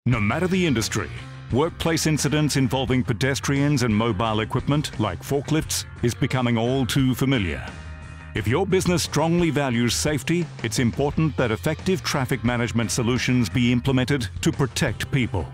No matter the industry, workplace incidents involving pedestrians and mobile equipment like forklifts is becoming all too familiar. If your business strongly values safety, it's important that effective traffic management solutions be implemented to protect people.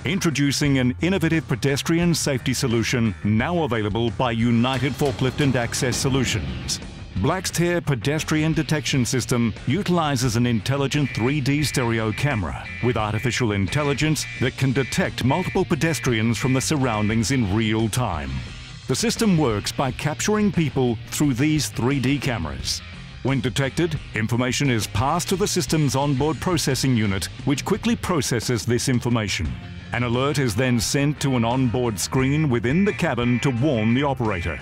Introducing an innovative pedestrian safety solution now available by United Forklift and Access Solutions. Blaxtair Pedestrian Detection System utilizes an intelligent 3D stereo camera with artificial intelligence that can detect multiple pedestrians from the surroundings in real time. The system works by capturing people through these 3D cameras. When detected, information is passed to the system's onboard processing unit, which quickly processes this information. An alert is then sent to an onboard screen within the cabin to warn the operator.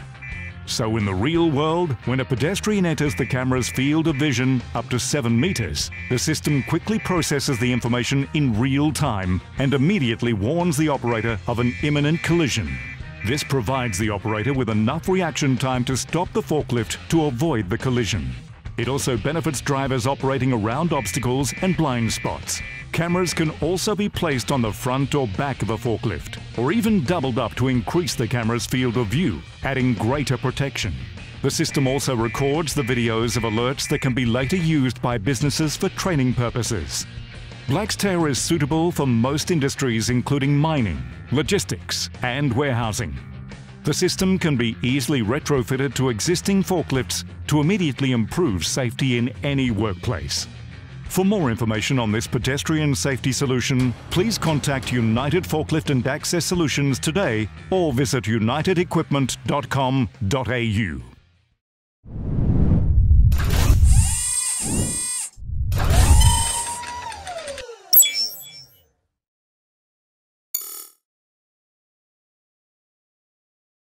So in the real world, when a pedestrian enters the camera's field of vision up to 7 meters, the system quickly processes the information in real time and immediately warns the operator of an imminent collision. This provides the operator with enough reaction time to stop the forklift to avoid the collision. It also benefits drivers operating around obstacles and blind spots. Cameras can also be placed on the front or back of a forklift, or even doubled up to increase the camera's field of view, adding greater protection. The system also records the videos of alerts that can be later used by businesses for training purposes. Blaxtair is suitable for most industries including mining, logistics, and warehousing. The system can be easily retrofitted to existing forklifts to immediately improve safety in any workplace. For more information on this pedestrian safety solution, please contact United Forklift and Access Solutions today or visit unitedequipment.com.au.